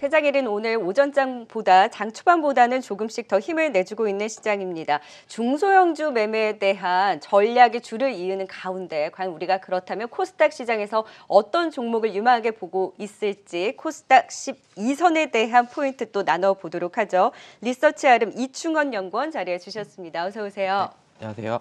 패자기는 오늘 오전장보다 장 초반보다는 조금씩 더 힘을 내주고 있는 시장입니다. 중소형주 매매에 대한 전략의 줄을 이으는 가운데 과연 우리가 그렇다면 코스닥 시장에서 어떤 종목을 유망하게 보고 있을지 코스닥 12선에 대한 포인트 또 나눠보도록 하죠. 리서치 아름 이충원 연구원 자리해 주셨습니다. 어서 오세요. 네, 안녕하세요.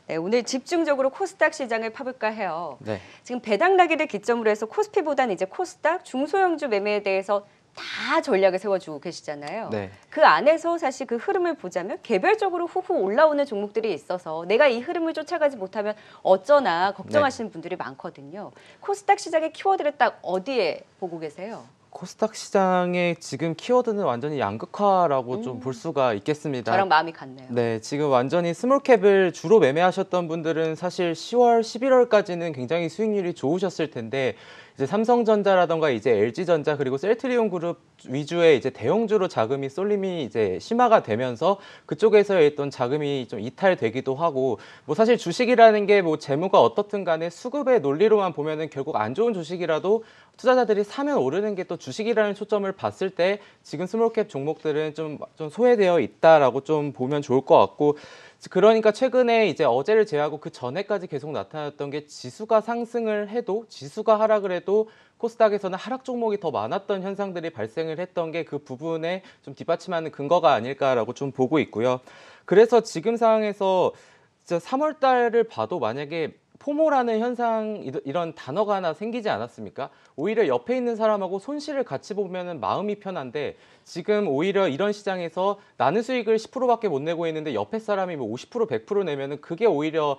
네, 오늘 집중적으로 코스닥 시장을 파볼까 해요. 네. 지금 배당나기를 기점으로 해서 코스피보다는 이제 코스닥 중소형주 매매에 대해서 다 전략을 세워주고 계시잖아요. 네. 그 안에서 사실 그 흐름을 보자면 개별적으로 후후 올라오는 종목들이 있어서 내가 이 흐름을 쫓아가지 못하면 어쩌나 걱정하시는 분들이 많거든요. 코스닥 시장의 키워드를 딱 어디에 보고 계세요? 코스닥 시장의 지금 키워드는 완전히 양극화라고 좀 볼 수가 있겠습니다. 저랑 마음이 같네요. 네, 지금 완전히 스몰캡을 주로 매매하셨던 분들은 사실 10월, 11월까지는 굉장히 수익률이 좋으셨을 텐데 이제 삼성전자라던가 이제 LG전자 그리고 셀트리온 그룹 위주의 이제 대형주로 자금이 쏠림이 이제 심화가 되면서 그쪽에서의 어떤 자금이 좀 이탈되기도 하고 뭐 사실 주식이라는 게 뭐 재무가 어떻든 간에 수급의 논리로만 보면은 결국 안 좋은 주식이라도 투자자들이 사면 오르는 게 또 주식이라는 초점을 봤을 때 지금 스몰캡 종목들은 좀 소외되어 있다라고 좀 보면 좋을 것 같고 그러니까 최근에 이제 어제를 제외하고 그 전에까지 계속 나타났던 게 지수가 상승을 해도 지수가 하락을 해도 코스닥에서는 하락 종목이 더 많았던 현상들이 발생을 했던 게 그 부분에 좀 뒷받침하는 근거가 아닐까라고 좀 보고 있고요. 그래서 지금 상황에서 진짜 3월 달을 봐도 만약에 포모라는 현상 이런 단어가 하나 생기지 않았습니까? 오히려 옆에 있는 사람하고 손실을 같이 보면은 마음이 편한데 지금 오히려 이런 시장에서 나는 수익을 10%밖에 못 내고 있는데 옆에 사람이 뭐 50%, 100% 내면은 그게 오히려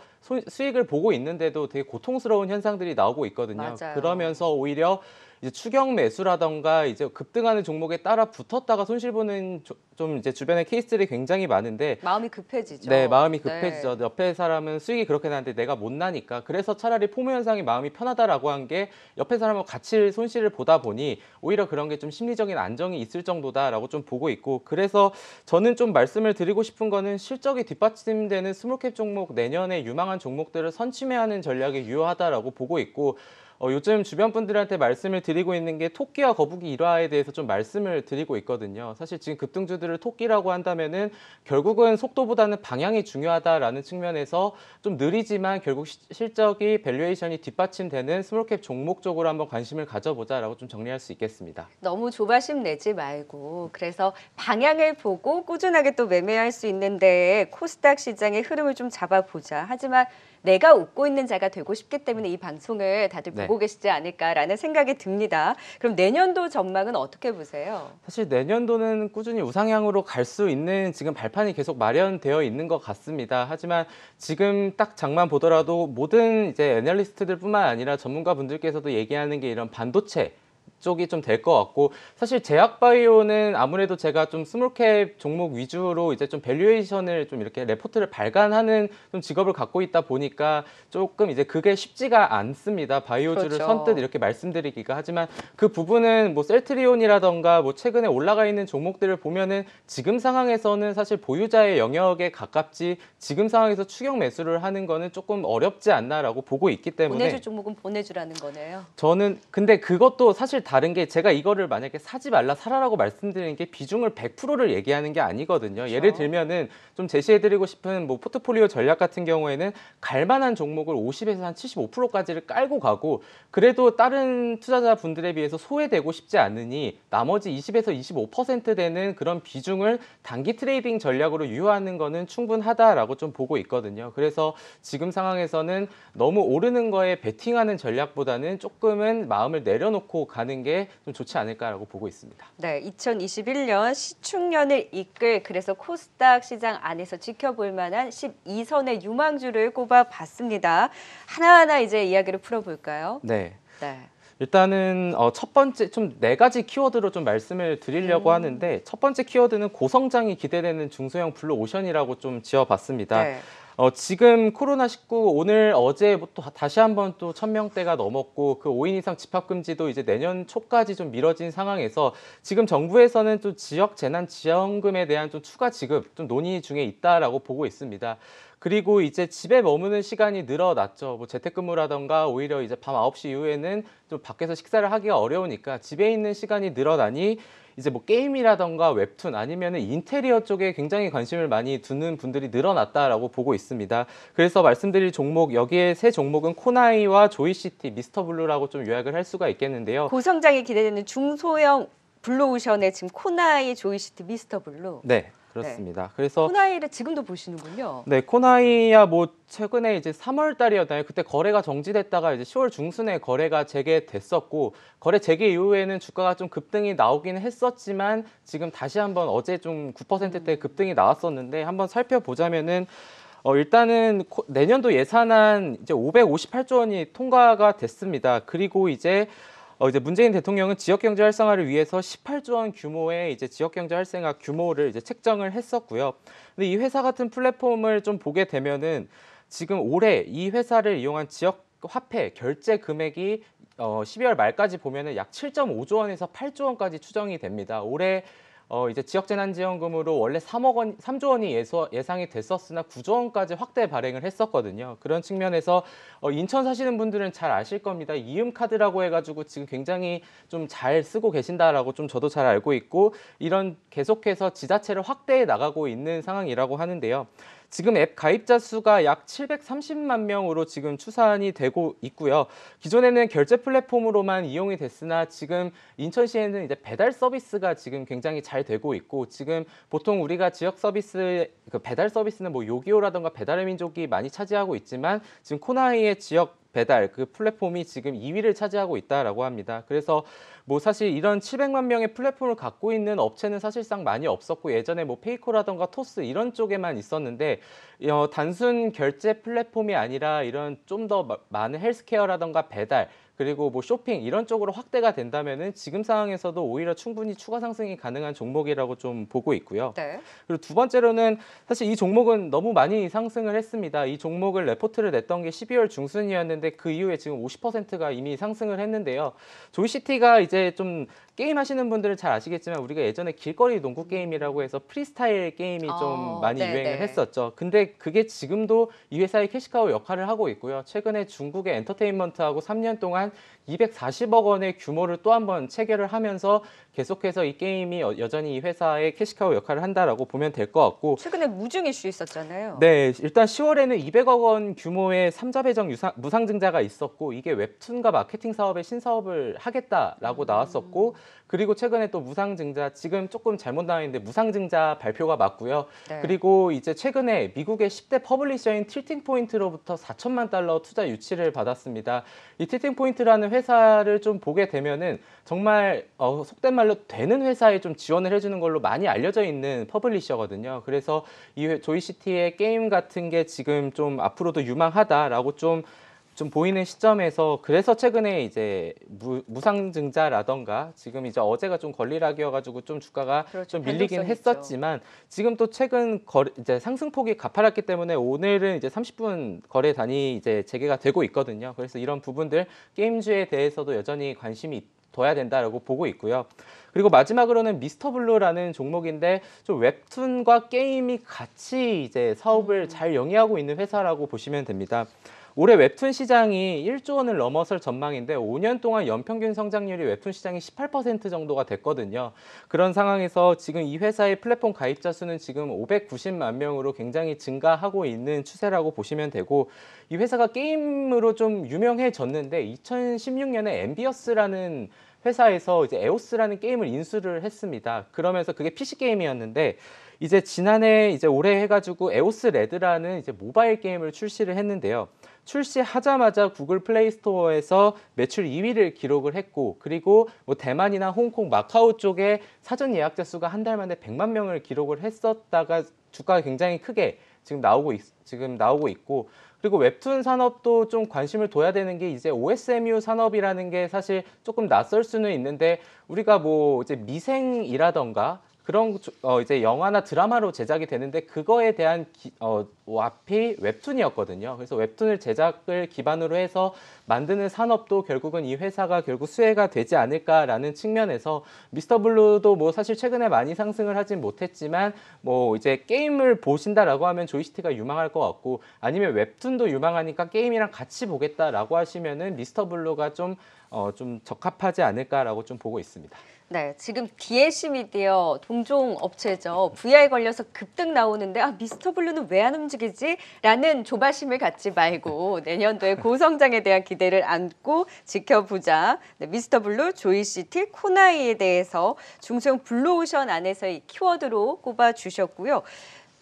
수익을 보고 있는데도 되게 고통스러운 현상들이 나오고 있거든요. 맞아요. 그러면서 오히려 이제 추격 매수라던가 이제 급등하는 종목에 따라 붙었다가 손실 보는 좀 이제 주변에 케이스들이 굉장히 많은데 마음이 급해지죠. 네, 마음이 급해지죠. 네. 옆에 사람은 수익이 그렇게 나는데 내가 못 나니까 그래서 차라리 포모 현상이 마음이 편하다라고 한 게 옆에 사람하고 같이 손실을 보다 보니 오히려 그런 게 좀 심리적인 안정이 있을 정도다라고 좀 보고 있고 그래서 저는 좀 말씀을 드리고 싶은 거는 실적이 뒷받침되는 스몰캡 종목 내년에 유망한 종목들을 선취매하는 전략이 유효하다라고 보고 있고 요즘 주변 분들한테 말씀을 드리고 있는 게 토끼와 거북이 일화에 대해서 좀 말씀을 드리고 있거든요. 사실 지금 급등주들을 토끼라고 한다면은 결국은 속도보다는 방향이 중요하다라는 측면에서 좀 느리지만 결국 실적이 밸류에이션이 뒷받침되는 스몰캡 종목 쪽으로 한번 관심을 가져보자라고 좀 정리할 수 있겠습니다. 너무 조바심 내지 말고 그래서 방향을 보고 꾸준하게 또 매매할 수 있는데 코스닥 시장의 흐름을 좀 잡아보자. 하지만 내가 웃고 있는 자가 되고 싶기 때문에 이 방송을 다들 보고 계시지 않을까라는 생각이 듭니다. 그럼 내년도 전망은 어떻게 보세요? 사실 내년도는 꾸준히 우상향으로 갈 수 있는 지금 발판이 계속 마련되어 있는 것 같습니다. 하지만 지금 딱 장만 보더라도 모든 이제 애널리스트들뿐만 아니라 전문가분들께서도 얘기하는 게 이런 반도체 쪽이 좀 될 것 같고 사실 제약바이오는 아무래도 제가 좀 스몰캡 종목 위주로 이제 좀 밸류에이션을 좀 이렇게 레포트를 발간하는 좀 직업을 갖고 있다 보니까 조금 이제 그게 쉽지가 않습니다. 바이오주를 그렇죠. 선뜻 이렇게 말씀드리기가 하지만 그 부분은 뭐 셀트리온이라던가 뭐 최근에 올라가 있는 종목들을 보면은 지금 상황에서는 사실 보유자의 영역에 가깝지 지금 상황에서 추격 매수를 하는 거는 조금 어렵지 않나라고 보고 있기 때문에 보내줄 종목은 보내주라는 거네요. 저는 근데 그것도 사실 다른 게 제가 이거를 만약에 사지 말라 사라라고 말씀드리는 게 비중을 100%를 얘기하는 게 아니거든요. 그렇죠. 예를 들면은 좀 제시해드리고 싶은 뭐 포트폴리오 전략 같은 경우에는 갈만한 종목을 50에서 한 75%까지를 깔고 가고 그래도 다른 투자자 분들에 비해서 소외되고 싶지 않으니 나머지 20에서 25% 되는 그런 비중을 단기 트레이딩 전략으로 유효하는 거는 충분하다라고 좀 보고 있거든요. 그래서 지금 상황에서는 너무 오르는 거에 베팅하는 전략보다는 조금은 마음을 내려놓고 가는 게 좀 좋지 않을까라고 보고 있습니다. 네, 2021년 시축년을 이끌 그래서 코스닥 시장 안에서 지켜볼 만한 12선의 유망주를 꼽아봤습니다. 하나하나 이제 이야기를 풀어볼까요? 네. 네. 일단은 첫 번째 좀 네 가지 키워드로 좀 말씀을 드리려고 하는데 첫 번째 키워드는 고성장이 기대되는 중소형 블루오션이라고 좀 지어봤습니다. 네. 지금 코로나19 오늘 어제부터 다시 한번 또 1000명대가 넘었고 그 5인 이상 집합금지도 이제 내년 초까지 좀 미뤄진 상황에서 지금 정부에서는 또 지역 재난 지원금에 대한 좀 추가 지급 좀 논의 중에 있다라고 보고 있습니다. 그리고 이제 집에 머무는 시간이 늘어났죠. 뭐 재택근무라던가 오히려 이제 밤 9시 이후에는 좀 밖에서 식사를 하기가 어려우니까 집에 있는 시간이 늘어나니 이제 뭐 게임이라던가 웹툰 아니면은 인테리어 쪽에 굉장히 관심을 많이 두는 분들이 늘어났다라고 보고 있습니다. 그래서 말씀드릴 종목 여기에 세 종목은 코나이와 조이시티, 미스터블루라고 좀 요약을 할 수가 있겠는데요. 고성장이 기대되는 중소형 블루오션의 지금 코나이, 조이시티, 미스터블루. 네, 그렇습니다. 그래서 코나이를 지금도 보시는군요. 네, 코나이야 뭐 최근에 이제 3월 달이었나요? 그때 거래가 정지됐다가 이제 10월 중순에 거래가 재개됐었고 거래 재개 이후에는 주가가 좀 급등이 나오긴 했었지만 지금 다시 한번 어제 좀 9%대 급등이 나왔었는데 한번 살펴보자면은 일단은 내년도 예산안 이제 558조 원이 통과가 됐습니다. 그리고 이제 문재인 대통령은 지역 경제 활성화를 위해서 18조 원 규모의 이제 지역 경제 활성화 규모를 이제 책정을 했었고요. 근데 이 회사 같은 플랫폼을 좀 보게 되면은 지금 올해 이 회사를 이용한 지역 화폐 결제 금액이 12월 말까지 보면은 약 7.5조 원에서 8조 원까지 추정이 됩니다. 올해 이제 지역재난지원금으로 원래 3조 원이 예상이 됐었으나 9조 원까지 확대 발행을 했었거든요. 그런 측면에서 인천 사시는 분들은 잘 아실 겁니다. 이음카드라고 해가지고 지금 굉장히 좀 잘 쓰고 계신다라고 좀 저도 잘 알고 있고 이런 계속해서 지자체를 확대해 나가고 있는 상황이라고 하는데요. 지금 앱 가입자 수가 약 730만 명으로 지금 추산이 되고 있고요. 기존에는 결제 플랫폼으로만 이용이 됐으나 지금 인천시에는 이제 배달 서비스가 지금 굉장히 잘 되고 있고 지금 보통 우리가 지역 서비스 그 배달 서비스는 뭐 요기요라던가 배달의 민족이 많이 차지하고 있지만 지금 코나이의 지역 배달 그 플랫폼이 지금 2위를 차지하고 있다라고 합니다. 그래서 뭐 사실 이런 700만 명의 플랫폼을 갖고 있는 업체는 사실상 많이 없었고 예전에 뭐 페이코라던가 토스 이런 쪽에만 있었는데 단순 결제 플랫폼이 아니라 이런 좀 더 많은 헬스케어라던가 배달 그리고 뭐 쇼핑 이런 쪽으로 확대가 된다면은 지금 상황에서도 오히려 충분히 추가 상승이 가능한 종목이라고 좀 보고 있고요. 네. 그리고 두 번째로는 사실 이 종목은 너무 많이 상승을 했습니다. 이 종목을 레포트를 냈던 게 12월 중순이었는데 그 이후에 지금 50%가 이미 상승을 했는데요. 조이시티가 이제 좀 게임 하시는 분들은 잘 아시겠지만 우리가 예전에 길거리 농구 게임이라고 해서 프리스타일 게임이 좀 많이 네, 유행을 네. 했었죠. 근데 그게 지금도 이 회사의 캐시카우 역할을 하고 있고요. 최근에 중국의 엔터테인먼트하고 3년 동안 240억 원의 규모를 또 한 번 체결을 하면서 계속해서 이 게임이 여전히 이 회사의 캐시카우 역할을 한다라고 보면 될 것 같고 최근에 무중 이슈 있었잖아요. 네, 일단 10월에는 200억 원 규모의 삼자 배정 무상증자가 있었고 이게 웹툰과 마케팅 사업의 신사업을 하겠다라고 나왔었고 그리고 최근에 또 무상증자 지금 조금 잘못 나와 있는데 무상증자 발표가 맞고요. 네. 그리고 이제 최근에 미국의 10대 퍼블리셔인 틸팅 포인트로부터 4천만 달러 투자 유치를 받았습니다. 이 틸팅 포인트라는 회사를 좀 보게 되면은 정말 속된 말로 되는 회사에 좀 지원을 해주는 걸로 많이 알려져 있는 퍼블리셔거든요. 그래서 이 조이시티의 게임 같은 게 지금 좀 앞으로도 유망하다라고 좀 보이는 시점에서 그래서 최근에 이제 무상증자라던가 지금 이제 어제가 좀 걸리락이어가지고 좀 주가가 그렇죠. 좀 밀리긴 변동성이 했었지만 지금 또 최근 이제 상승폭이 가파랐기 때문에 오늘은 이제 30분 거래 단위 이제 재개가 되고 있거든요. 그래서 이런 부분들 게임주에 대해서도 여전히 관심이 둬야 된다라고 보고 있고요. 그리고 마지막으로는 미스터블루라는 종목인데 좀 웹툰과 게임이 같이 이제 사업을 잘 영위하고 있는 회사라고 보시면 됩니다. 올해 웹툰 시장이 1조 원을 넘어설 전망인데 5년 동안 연평균 성장률이 웹툰 시장이 18% 정도가 됐거든요. 그런 상황에서 지금 이 회사의 플랫폼 가입자 수는 지금 590만 명으로 굉장히 증가하고 있는 추세라고 보시면 되고 이 회사가 게임으로 좀 유명해졌는데 2016년에 엠비어스라는 회사에서 이제 에오스라는 게임을 인수를 했습니다. 그러면서 그게 PC 게임이었는데 이제 지난해 이제 올해 해가지고 에오스 레드라는 이제 모바일 게임을 출시를 했는데요. 출시하자마자 구글 플레이 스토어에서 매출 2위를 기록을 했고 그리고 뭐 대만이나 홍콩, 마카오 쪽에 사전 예약자 수가 한 달 만에 100만 명을 기록을 했었다가 주가가 굉장히 크게 지금 나오고 있고 그리고 웹툰 산업도 좀 관심을 둬야 되는 게 이제 OSMU 산업이라는 게 사실 조금 낯설 수는 있는데 우리가 뭐 이제 미생이라던가 이제 영화나 드라마로 제작이 되는데 그거에 대한 앞이 웹툰이었거든요. 그래서 웹툰을 제작을 기반으로 해서 만드는 산업도 결국은 이 회사가 결국 수혜가 되지 않을까라는 측면에서 미스터 블루도 뭐 사실 최근에 많이 상승을 하진 못했지만 뭐 이제 게임을 보신다라고 하면 조이스티가 유망할 것 같고 아니면 웹툰도 유망하니까 게임이랑 같이 보겠다라고 하시면은 미스터 블루가 좀 적합하지 않을까라고 좀 보고 있습니다. 네, 지금 DLC 미디어 동종 업체죠. VR 걸려서 급등 나오는데 미스터 블루는 왜 안 움직이지? 라는 조바심을 갖지 말고 내년도에 고성장에 대한 기대를 안고 지켜보자. 네, 미스터 블루, 조이시티, 코나이에 대해서 중소형 블루오션 안에서의 키워드로 꼽아주셨고요.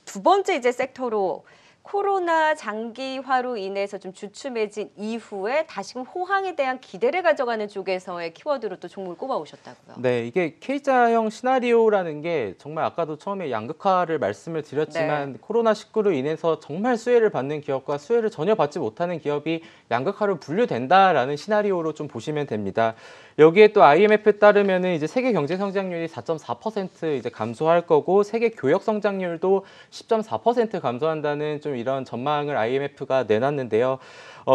두 번째 이제 섹터로 코로나 장기화로 인해서 좀 주춤해진 이후에 다시금 호황에 대한 기대를 가져가는 쪽에서의 키워드로 또 종목을 꼽아오셨다고요. 네, 이게 K자형 시나리오라는 게 정말 아까도 처음에 양극화를 말씀을 드렸지만 코로나19로 인해서 정말 수혜를 받는 기업과 수혜를 전혀 받지 못하는 기업이 양극화로 분류된다라는 시나리오로 좀 보시면 됩니다. 여기에 또 IMF 따르면은 이제 세계 경제 성장률이 4.4% 이제 감소할 거고 세계 교역 성장률도 10.4% 감소한다는 좀 이런 전망을 IMF가 내놨는데요.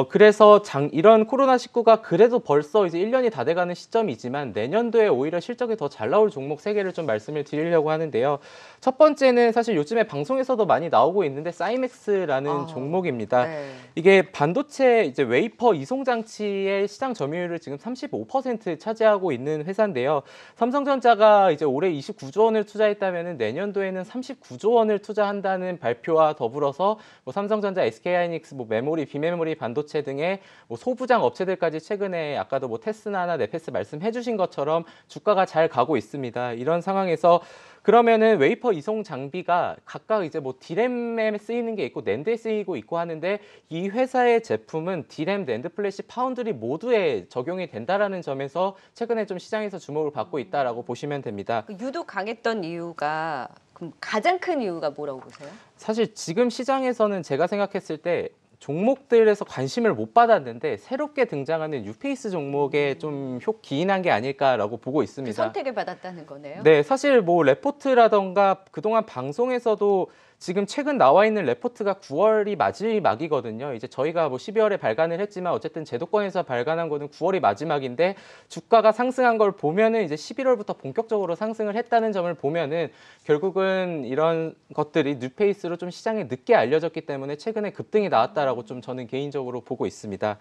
그래서 이런 코로나19가 그래도 벌써 이제 1년이 다 돼가는 시점이지만 내년도에 오히려 실적이 더 잘 나올 종목 3개를 좀 말씀을 드리려고 하는데요. 첫 번째는 사실 요즘에 방송에서도 많이 나오고 있는데 사이맥스라는 종목입니다. 네. 이게 반도체 이제 웨이퍼 이송 장치의 시장 점유율을 지금 35% 차지하고 있는 회사인데요. 삼성전자가 이제 올해 29조 원을 투자했다면 내년도에는 39조 원을 투자한다는 발표와 더불어서 뭐 삼성전자, SK하이닉스, 뭐 메모리, 비메모리, 반도체 등의 뭐 소부장 업체들까지 최근에 아까도 뭐 테스나나 네페스 말씀해주신 것처럼 주가가 잘 가고 있습니다. 이런 상황에서 그러면은 웨이퍼 이송 장비가 각각 이제 뭐 디램에 쓰이는 게 있고 낸드에 쓰이고 있고 하는데 이 회사의 제품은 디램, 낸드 플래시, 파운드리 모두에 적용이 된다라는 점에서 최근에 좀 시장에서 주목을 받고 있다라고 보시면 됩니다. 유독 강했던 이유가 그럼 가장 큰 이유가 뭐라고 보세요? 사실 지금 시장에서는 제가 생각했을 때 종목들에서 관심을 못 받았는데 새롭게 등장하는 뉴페이스 종목에 좀 기인한 게 아닐까라고 보고 있습니다. 그 선택을 받았다는 거네요. 네, 사실 뭐 레포트라던가 그동안 방송에서도 지금 최근 나와 있는 레포트가 9월이 마지막이거든요. 이제 저희가 뭐 12월에 발간을 했지만 어쨌든 제도권에서 발간한 거는 9월이 마지막인데 주가가 상승한 걸 보면은 이제 11월부터 본격적으로 상승을 했다는 점을 보면은 결국은 이런 것들이 뉴페이스로 좀 시장에 늦게 알려졌기 때문에 최근에 급등이 나왔다라고 좀 저는 개인적으로 보고 있습니다.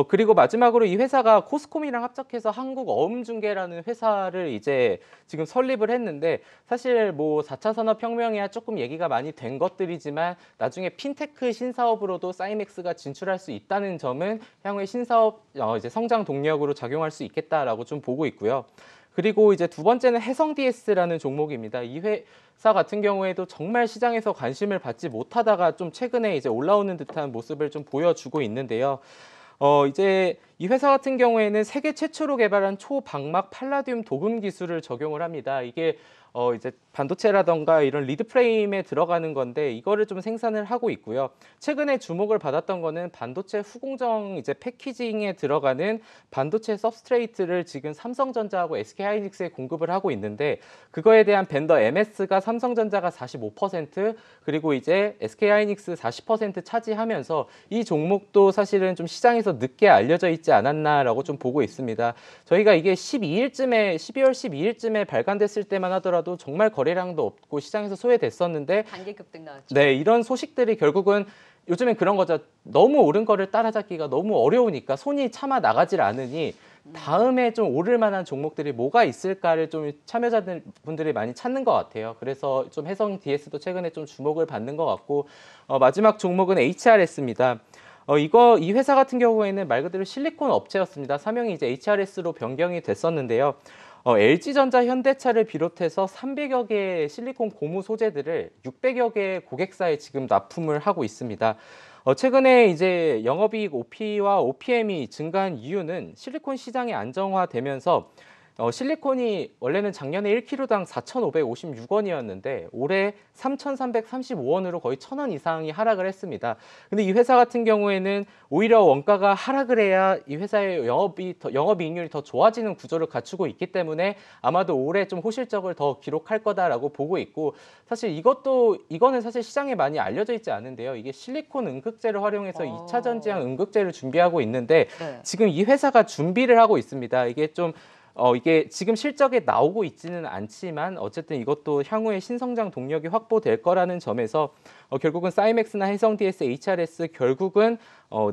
그리고 마지막으로 이 회사가 코스콤이랑 합작해서 한국어음중개라는 회사를 이제 지금 설립을 했는데 사실 뭐 4차 산업혁명이야 조금 얘기가 많이 된 것들이지만 나중에 핀테크 신사업으로도 사이맥스가 진출할 수 있다는 점은 향후에 신사업 이제 성장 동력으로 작용할 수 있겠다라고 좀 보고 있고요. 그리고 이제 두 번째는 해성 DS라는 종목입니다. 이 회사 같은 경우에도 정말 시장에서 관심을 받지 못하다가 좀 최근에 이제 올라오는 듯한 모습을 좀 보여주고 있는데요. 이제 이 회사 같은 경우에는 세계 최초로 개발한 초방막 팔라듐 도금 기술을 적용을 합니다. 이게 이제 반도체라던가 이런 리드 프레임에 들어가는 건데 이거를 좀 생산을 하고 있고요. 최근에 주목을 받았던 거는 반도체 후공정 이제 패키징에 들어가는 반도체 서브스트레이트를 지금 삼성전자하고 SK하이닉스에 공급을 하고 있는데 그거에 대한 벤더 MS가 삼성전자가 45% 그리고 이제 SK하이닉스 40% 차지하면서 이 종목도 사실은 좀 시장에서 늦게 알려져 있지 않았나라고 좀 보고 있습니다. 저희가 이게 12월 12일쯤에 발간됐을 때만 하더라도 정말 거래량도 없고 시장에서 소외됐었는데 단기 급등 나왔죠. 네, 이런 소식들이 결국은 요즘엔 그런 거죠. 너무 오른 거를 따라잡기가 너무 어려우니까 손이 차마 나가질 않으니 다음에 좀 오를 만한 종목들이 뭐가 있을까를 좀 참여자분들이 많이 찾는 것 같아요. 그래서 좀 해성 DS도 최근에 좀 주목을 받는 것 같고 마지막 종목은 HRS입니다. 이 회사 같은 경우에는 말 그대로 실리콘 업체였습니다. 사명이 이제 HRS로 변경이 됐었는데요. LG전자, 현대차를 비롯해서 300여 개의 실리콘 고무 소재들을 600여 개의 고객사에 지금 납품을 하고 있습니다. 최근에 이제 영업이익 OP와 OPM이 증가한 이유는 실리콘 시장이 안정화되면서 실리콘이 원래는 작년에 1kg당 4,556원이었는데 올해 3,335원으로 거의 1,000원 이상이 하락을 했습니다. 근데 이 회사 같은 경우에는 오히려 원가가 하락을 해야 이 회사의 영업이익률이 더 좋아지는 구조를 갖추고 있기 때문에 아마도 올해 좀 호실적을 더 기록할 거다라고 보고 있고, 사실 이거는 사실 시장에 많이 알려져 있지 않은데요. 이게 실리콘 응급제를 활용해서 2차 전지형 응급제를 준비하고 있는데 네. 지금 이 회사가 준비를 하고 있습니다. 이게 지금 실적에 나오고 있지는 않지만 어쨌든 이것도 향후에 신성장 동력이 확보될 거라는 점에서 결국은 사이맥스나 해성DS, HRS 결국은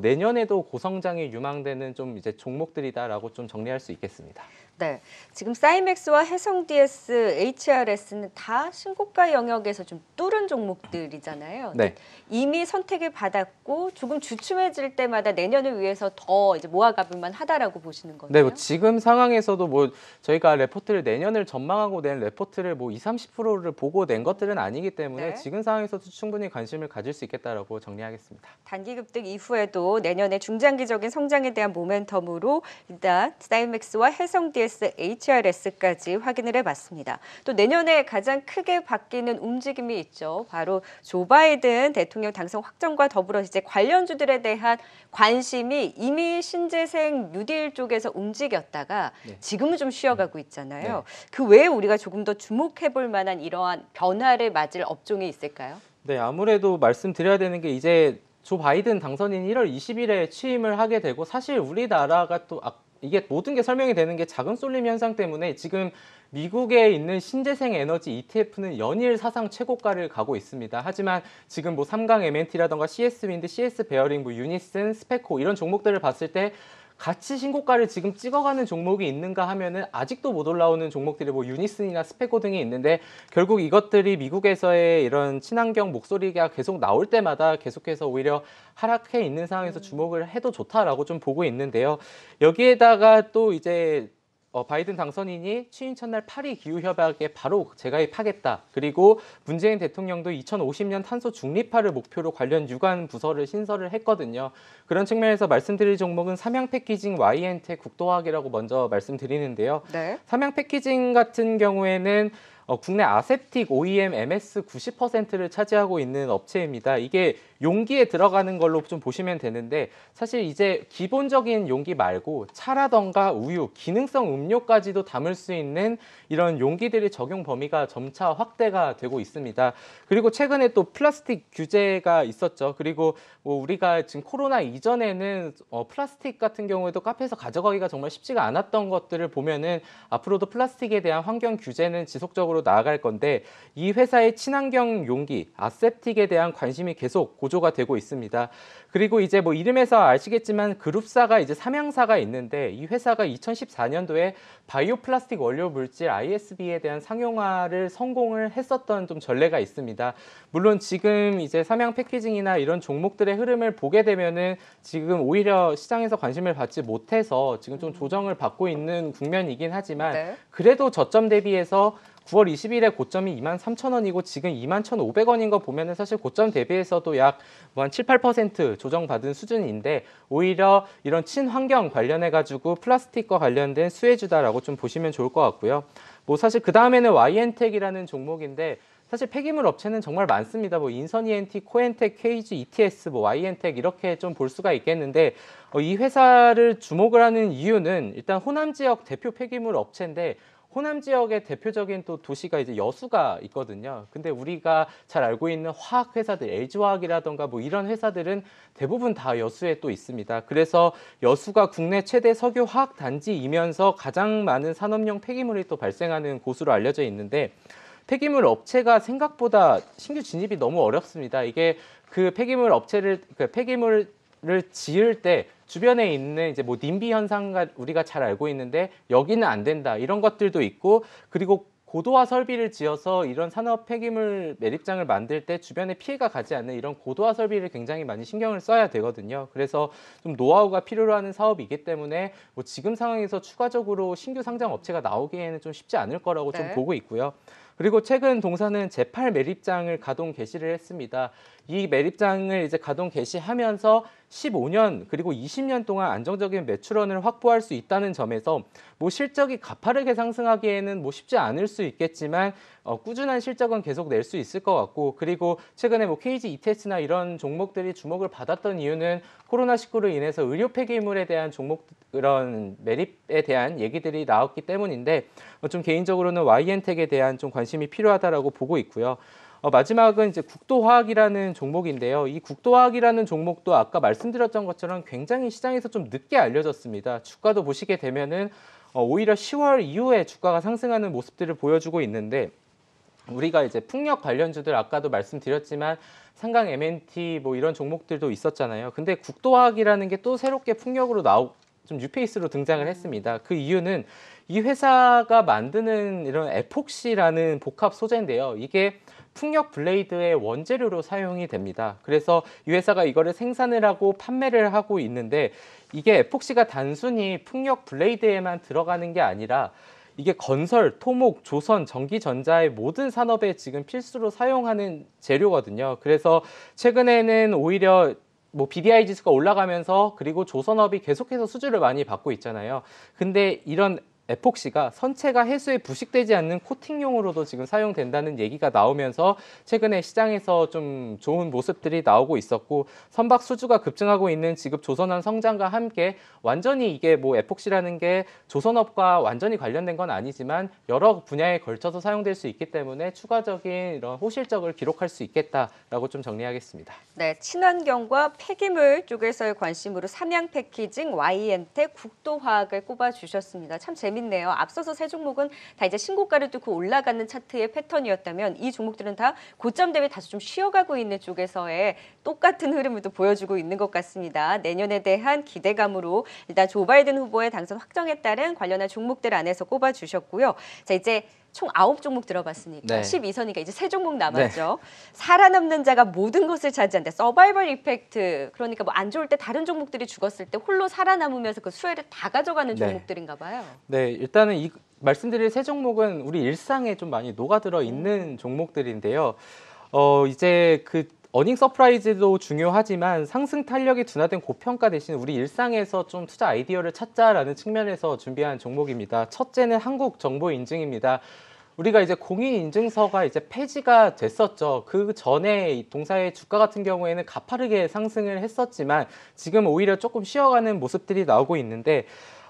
내년에도 고성장이 유망되는 좀 이제 종목들이다라고 좀 정리할 수 있겠습니다. 네, 지금 사이맥스와 해성DS, HRS는 다 신고가 영역에서 좀 뚫은 종목들이잖아요. 네. 이미 선택을 받았고 조금 주춤해질 때마다 내년을 위해서 더 이제 모아가볼만 하다라고 보시는 거예요? 네, 뭐 지금 상황에서도 뭐 저희가 레포트를 내년을 전망하고 낸 레포트를 뭐 20-30%를 보고 낸 것들은 아니기 때문에 네. 지금 상황에서도 충분히 관심을 가질 수 있겠다라고 정리하겠습니다. 단기 급등 이후에도 내년에 중장기적인 성장에 대한 모멘텀으로 일단 사이맥스와 해성DS, HRS까지 확인을 해봤습니다. 또 내년에 가장 크게 바뀌는 움직임이 있죠. 바로 조 바이든 대통령 당선 확정과 더불어 이제 관련주들에 대한 관심이 이미 신재생 뉴딜 쪽에서 움직였다가 네. 지금은 좀 쉬어가고 있잖아요. 네. 그 외에 우리가 조금 더 주목해볼 만한 이러한 변화를 맞을 업종이 있을까요? 네, 아무래도 말씀드려야 되는 게 이제 조 바이든 당선인 1월 20일에 취임을 하게 되고, 사실 우리나라가 또 이게 모든 게 설명이 되는 게 자금 쏠림 현상 때문에 지금 미국에 있는 신재생 에너지 ETF는 연일 사상 최고가를 가고 있습니다. 하지만 지금 뭐 삼강 MNT라던가 CS 윈드, CS 베어링, 뭐 유니슨, 스페코 이런 종목들을 봤을 때 같이 신고가를 지금 찍어가는 종목이 있는가 하면은 아직도 못 올라오는 종목들이 뭐 유니슨이나 스페코 등이 있는데, 결국 이것들이 미국에서의 이런 친환경 목소리가 계속 나올 때마다 계속해서 오히려 하락해 있는 상황에서 주목을 해도 좋다라고 좀 보고 있는데요. 여기에다가 또 이제 바이든 당선인이 취임 첫날 파리 기후협약에 바로 재가입하겠다. 그리고 문재인 대통령도 2050년 탄소 중립화를 목표로 관련 유관 부서를 신설을 했거든요. 그런 측면에서 말씀드릴 종목은 삼양 패키징, YN텍, 국도화학이라고 먼저 말씀드리는데요. 네. 삼양 패키징 같은 경우에는 국내 아셉틱 OEM MS 90%를 차지하고 있는 업체입니다. 이게 용기에 들어가는 걸로 좀 보시면 되는데, 사실 이제 기본적인 용기 말고 차라던가 우유, 기능성 음료까지도 담을 수 있는 이런 용기들의 적용 범위가 점차 확대가 되고 있습니다. 그리고 최근에 또 플라스틱 규제가 있었죠. 그리고 뭐 우리가 지금 코로나 이전에는 플라스틱 같은 경우에도 카페에서 가져가기가 정말 쉽지가 않았던 것들을 보면은 앞으로도 플라스틱에 대한 환경 규제는 지속적으로 나아갈 건데, 이 회사의 친환경 용기, 아셉틱에 대한 관심이 계속 고조가 되고 있습니다. 그리고 이제 뭐 이름에서 아시겠지만 그룹사가 이제 삼양사가 있는데, 이 회사가 2014년도에 바이오 플라스틱 원료 물질 ISB에 대한 상용화를 성공을 했었던 좀 전례가 있습니다. 물론 지금 이제 삼양 패키징이나 이런 종목들의 흐름을 보게 되면은 지금 오히려 시장에서 관심을 받지 못해서 지금 좀 조정을 받고 있는 국면이긴 하지만, 네. 그래도 저점 대비해서 9월 20일에 고점이 23,000원이고 지금 21,500원인 거 보면은 사실 고점 대비해서도 약 한 7-8% 조정받은 수준인데, 오히려 이런 친환경 관련해 가지고 플라스틱과 관련된 수혜주다라고 좀 보시면 좋을 것 같고요. 뭐 사실 그 다음에는 YN텍이라는 종목인데, 사실 폐기물 업체는 정말 많습니다. 뭐 인선 ENT, 코엔텍, KG, ETS, 뭐 YN텍 이렇게 좀 볼 수가 있겠는데, 이 회사를 주목을 하는 이유는 일단 호남 지역 대표 폐기물 업체인데, 호남 지역의 대표적인 또 도시가 이제 여수가 있거든요. 근데 우리가 잘 알고 있는 화학 회사들, LG화학이라던가 뭐 이런 회사들은 대부분 다 여수에 또 있습니다. 그래서 여수가 국내 최대 석유 화학 단지이면서 가장 많은 산업용 폐기물이 또 발생하는 곳으로 알려져 있는데, 폐기물 업체가 생각보다 신규 진입이 너무 어렵습니다. 이게 그 폐기물 업체를 폐기물을 지을 때 주변에 있는 이제 뭐 님비 현상가 우리가 잘 알고 있는데 여기는 안 된다 이런 것들도 있고, 그리고 고도화 설비를 지어서 이런 산업 폐기물 매립장을 만들 때 주변에 피해가 가지 않는 이런 고도화 설비를 굉장히 많이 신경을 써야 되거든요. 그래서 좀 노하우가 필요로 하는 사업이기 때문에 뭐 지금 상황에서 추가적으로 신규 상장 업체가 나오기에는 좀 쉽지 않을 거라고 좀 네. 보고 있고요. 그리고 최근 동사는 제8 매립장을 가동 개시를 했습니다. 이 매립장을 이제 가동 개시하면서 15년 그리고 20년 동안 안정적인 매출원을 확보할 수 있다는 점에서 뭐 실적이 가파르게 상승하기에는 뭐 쉽지 않을 수 있겠지만 꾸준한 실적은 계속 낼 수 있을 것 같고, 그리고 최근에 뭐 KG ETS나 이런 종목들이 주목을 받았던 이유는 코로나19로 인해서 의료 폐기물에 대한 종목 그런 매립에 대한 얘기들이 나왔기 때문인데 좀 개인적으로는 YN텍에 대한 좀 관심이 필요하다라고 보고 있고요. 마지막은 이제 국도화학이라는 종목인데요. 이 국도화학이라는 종목도 아까 말씀드렸던 것처럼 굉장히 시장에서 좀 늦게 알려졌습니다. 주가도 보시게 되면은 오히려 10월 이후에 주가가 상승하는 모습들을 보여주고 있는데, 우리가 이제 풍력 관련주들 아까도 말씀드렸지만 삼강 M&T 뭐 이런 종목들도 있었잖아요. 근데 국도화학이라는 게 또 새롭게 풍력으로 좀 뉴페이스로 등장을 했습니다. 그 이유는 이 회사가 만드는 이런 에폭시라는 복합 소재인데요. 이게 풍력 블레이드의 원재료로 사용이 됩니다. 그래서 이 회사가 이거를 생산을 하고 판매를 하고 있는데, 이게 에폭시가 단순히 풍력 블레이드에만 들어가는 게 아니라 이게 건설, 토목, 조선, 전기전자의 모든 산업에 지금 필수로 사용하는 재료거든요. 그래서 최근에는 오히려 뭐 BDI 지수가 올라가면서 그리고 조선업이 계속해서 수주를 많이 받고 있잖아요. 근데 이런 에폭시가 선체가 해수에 부식되지 않는 코팅용으로도 지금 사용된다는 얘기가 나오면서 최근에 시장에서 좀 좋은 모습들이 나오고 있었고, 선박 수주가 급증하고 있는 지금 조선업 성장과 함께 완전히 이게 뭐 에폭시라는 게 조선업과 완전히 관련된 건 아니지만 여러 분야에 걸쳐서 사용될 수 있기 때문에 추가적인 이런 호실적을 기록할 수 있겠다라고 좀 정리하겠습니다. 네, 친환경과 폐기물 쪽에서의 관심으로 삼양 패키징, YN텍, 국도화학을 꼽아주셨습니다. 참 재밌네요. 앞서서 세 종목은 다 이제 신고가를 뚫고 올라가는 차트의 패턴이었다면 이 종목들은 다 고점 대비 다소 좀 쉬어가고 있는 쪽에서의 똑같은 흐름을 또 보여주고 있는 것 같습니다. 내년에 대한 기대감으로 일단 조 바이든 후보의 당선 확정에 따른 관련한 종목들 안에서 꼽아주셨고요. 자, 이제 총 9종목 들어봤으니까 네. 12선이니까 이제 3종목 남았죠. 살아남는 자가 모든 것을 차지한다. 서바이벌 이펙트. 그러니까 뭐 안 좋을 때 다른 종목들이 죽었을 때 홀로 살아남으면서 그 수혜를 다 가져가는 네. 종목들인가 봐요. 네, 일단은 이 말씀드릴 세 종목은 우리 일상에 좀 많이 녹아들어 있는 종목들인데요. 이제 그 어닝 서프라이즈도 중요하지만 상승 탄력이 둔화된 고평가 대신 우리 일상에서 좀 투자 아이디어를 찾자라는 측면에서 준비한 종목입니다. 첫째는 한국정보인증입니다. 우리가 이제 공인인증서가 이제 폐지가 됐었죠. 그 전에 이 동사의 주가 같은 경우에는 가파르게 상승을 했었지만 지금 오히려 조금 쉬어가는 모습들이 나오고 있는데,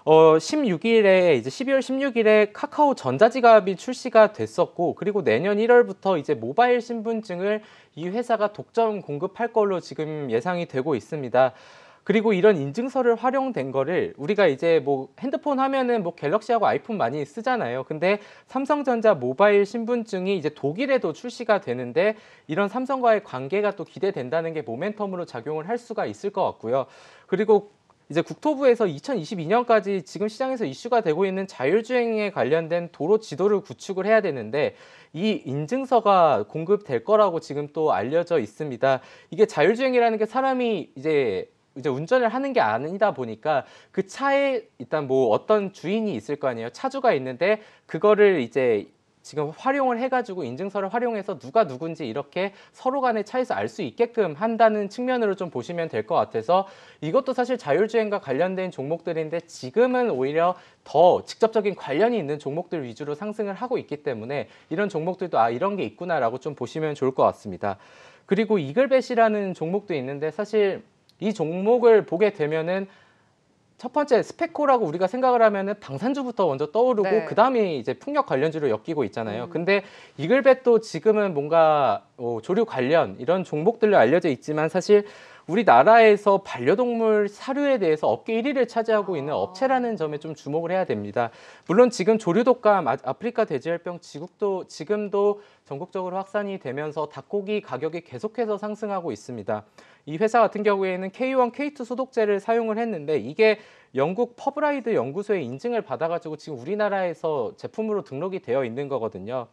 16일에 이제 12월 16일에 카카오 전자지갑이 출시가 됐었고, 그리고 내년 1월부터 이제 모바일 신분증을 이 회사가 독점 공급할 걸로 지금 예상이 되고 있습니다. 그리고 이런 인증서를 활용된 거를 우리가 이제 뭐 핸드폰 하면은 뭐 갤럭시하고 아이폰 많이 쓰잖아요. 근데 삼성전자 모바일 신분증이 이제 독일에도 출시가 되는데, 이런 삼성과의 관계가 또 기대된다는 게 모멘텀으로 작용을 할 수가 있을 것 같고요. 그리고 이제 국토부에서 2022년까지 지금 시장에서 이슈가 되고 있는 자율주행에 관련된 도로 지도를 구축을 해야 되는데, 이 인증서가 공급될 거라고 지금 또 알려져 있습니다. 이게 자율주행이라는 게 사람이 이제 운전을 하는 게 아니다 보니까 그 차에 일단 뭐 어떤 주인이 있을 거 아니에요. 차주가 있는데 그거를 이제 지금 활용을 해가지고 인증서를 활용해서 누가 누군지 이렇게 서로 간의 차에서 알 수 있게끔 한다는 측면으로 좀 보시면 될 것 같아서, 이것도 사실 자율주행과 관련된 종목들인데 지금은 오히려 더 직접적인 관련이 있는 종목들 위주로 상승을 하고 있기 때문에 이런 종목들도 이런 게 있구나라고 좀 보시면 좋을 것 같습니다. 그리고 이글벳이라는 종목도 있는데, 사실 이 종목을 보게 되면은 첫 번째 스페코라고 우리가 생각을 하면은 방산주부터 먼저 떠오르고, 네. 그 다음에 이제 풍력 관련주로 엮이고 있잖아요. 근데 이글벳도 지금은 뭔가 조류 관련 이런 종목들로 알려져 있지만, 사실 우리나라에서 반려동물 사료에 대해서 업계 1위를 차지하고 있는 업체라는 점에 좀 주목을 해야 됩니다. 물론 지금 조류독감, 아프리카 돼지열병 지금도 전국적으로 확산이 되면서 닭고기 가격이 계속해서 상승하고 있습니다. 이 회사 같은 경우에는 K1, K2 소독제를 사용을 했는데, 이게 영국 퍼브라이드 연구소의 인증을 받아가지고 지금 우리나라에서 제품으로 등록이 되어 있는 거거든요.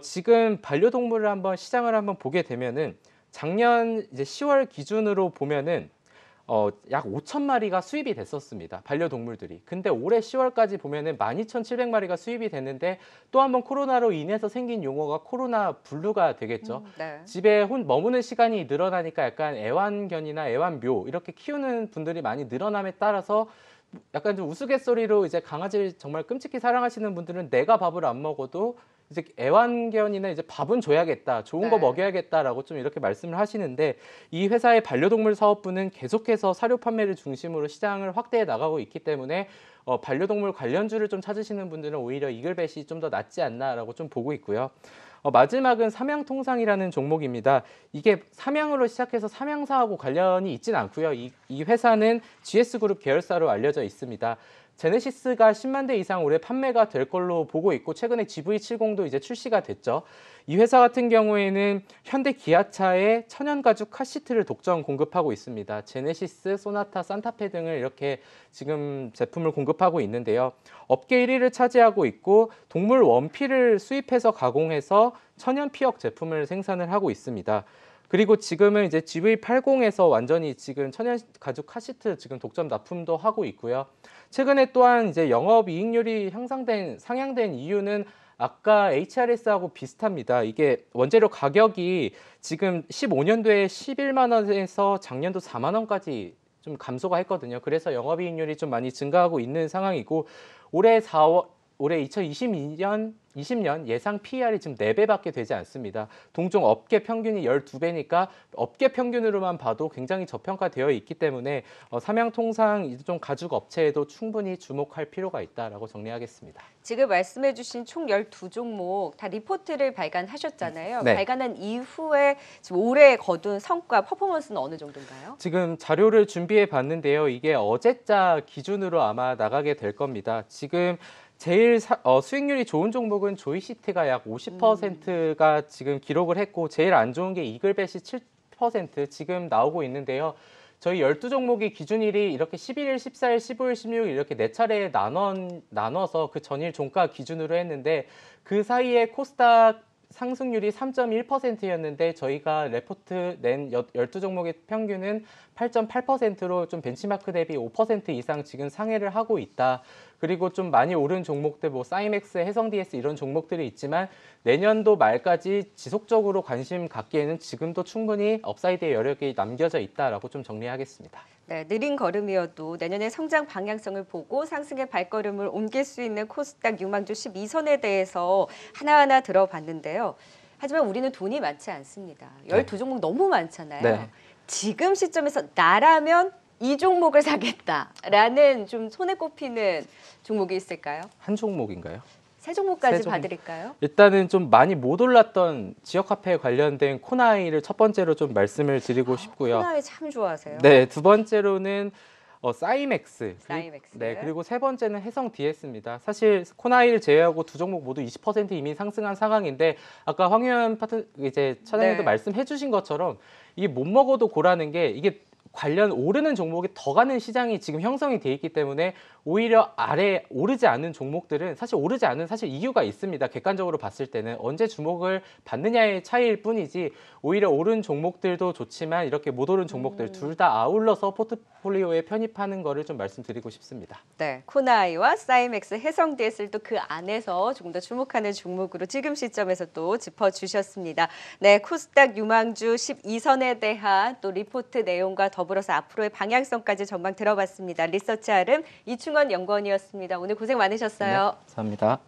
지금 반려동물을 시장을 한번 보게 되면은 작년 이제 10월 기준으로 보면은 약 5천 마리가 수입이 됐었습니다. 반려동물들이. 근데 올해 10월까지 보면은 12,700마리가 수입이 됐는데 또 한 번 코로나로 인해서 생긴 용어가 코로나 블루가 되겠죠. 네. 집에 머무는 시간이 늘어나니까 약간 애완견이나 애완묘 이렇게 키우는 분들이 많이 늘어남에 따라서 약간 좀 우스갯소리로 이제 강아지를 정말 끔찍히 사랑하시는 분들은 내가 밥을 안 먹어도 이제 애완견이나 이제 밥은 줘야겠다, 좋은 거 네. 먹여야겠다라고 좀 이렇게 말씀을 하시는데 이 회사의 반려동물 사업부는 계속해서 사료 판매를 중심으로 시장을 확대해 나가고 있기 때문에 반려동물 관련주를 좀 찾으시는 분들은 오히려 이글벳이 좀 더 낫지 않나라고 좀 보고 있고요. 마지막은 삼양통상이라는 종목입니다. 이게 삼양으로 시작해서 삼양사하고 관련이 있진 않고요. 이 회사는 GS그룹 계열사로 알려져 있습니다. 제네시스가 10만 대 이상 올해 판매가 될 걸로 보고 있고 최근에 GV70도 이제 출시가 됐죠. 이 회사 같은 경우에는 현대 기아차의 천연가죽 카시트를 독점 공급하고 있습니다. 제네시스, 소나타, 산타페 등을 이렇게 지금 제품을 공급하고 있는데요. 업계 1위를 차지하고 있고 동물 원피를 수입해서 가공해서 천연 피혁 제품을 생산을 하고 있습니다. 그리고 지금은 이제 GV80에서 완전히 지금 천연 가죽 카시트 지금 독점 납품도 하고 있고요. 최근에 또한 이제 영업이익률이 상향된 이유는 아까 HRS하고 비슷합니다. 이게 원재료 가격이 지금 15년도에 11만 원에서 작년도 4만 원까지 좀 감소가 했거든요. 그래서 영업이익률이 좀 많이 증가하고 있는 상황이고 올해 2020년 예상 PER이 지금 4배밖에 되지 않습니다. 동종 업계 평균이 12배니까 업계 평균으로만 봐도 굉장히 저평가되어 있기 때문에 삼양통상 좀 가죽 업체에도 충분히 주목할 필요가 있다라고 정리하겠습니다. 지금 말씀해 주신 총 12종목 다 리포트를 발간하셨잖아요. 네. 발간한 이후에 지금 올해 거둔 성과, 퍼포먼스는 어느 정도인가요? 지금 자료를 준비해 봤는데요. 이게 어제자 기준으로 아마 나가게 될 겁니다. 지금 제일 수익률이 좋은 종목은 조이시티가 약 50%가 지금 기록을 했고 제일 안 좋은 게 이글벳이 7% 지금 나오고 있는데요. 저희 12종목이 기준일이 이렇게 11일, 14일, 15일, 16일 이렇게 4차례에 나눠서 그 전일 종가 기준으로 했는데 그 사이에 코스닥 상승률이 3.1%였는데 저희가 레포트 낸 12종목의 평균은 8.8%로 좀 벤치마크 대비 5% 이상 지금 상회를 하고 있다. 그리고 좀 많이 오른 종목들 뭐 사이맥스, 해성DS 이런 종목들이 있지만 내년도 말까지 지속적으로 관심 갖기에는 지금도 충분히 업사이드의 여력이 남겨져 있다라고 좀 정리하겠습니다. 네, 느린 걸음이어도 내년의 성장 방향성을 보고 상승의 발걸음을 옮길 수 있는 코스닥 유망주 12선에 대해서 하나하나 들어봤는데요. 하지만 우리는 돈이 많지 않습니다. 12종목 너무 많잖아요. 네. 지금 시점에서 나라면 이 종목을 사겠다라는 좀 손에 꼽히는 종목이 있을까요? 한 종목인가요? 세 종목까지 세 종목. 봐드릴까요? 일단은 좀 많이 못 올랐던 지역화폐에 관련된 코나이를 첫 번째로 좀 말씀을 드리고 싶고요. 코나이 참 좋아하세요. 네, 두 번째로는 사이맥스. 사이맥스. 네, 그리고 세 번째는 해성DS입니다. 사실 코나이를 제외하고 두 종목 모두 20% 이미 상승한 상황인데 아까 황유현 차장님도 네. 말씀해주신 것처럼 이게 못 먹어도 고라는 게 이게 관련 오르는 종목이 더 가는 시장이 지금 형성이 돼 있기 때문에 오히려 아래 오르지 않은 종목들은 사실 이유가 있습니다. 객관적으로 봤을 때는 언제 주목을 받느냐의 차이일 뿐이지 오히려 오른 종목들도 좋지만 이렇게 못 오른 종목들 둘 다 아울러서 포트폴리오에 편입하는 거를 좀 말씀드리고 싶습니다. 네, 코나이와 사이맥스, 해성DS를 또 그 안에서 조금 더 주목하는 종목으로 지금 시점에서 또 짚어주셨습니다. 네, 코스닥 유망주 12선에 대한 또 리포트 내용과 더불어서 앞으로의 방향성까지 전망 들어봤습니다. 리서치 아름 이충원 연구원이었습니다. 오늘 고생 많으셨어요. 네, 감사합니다.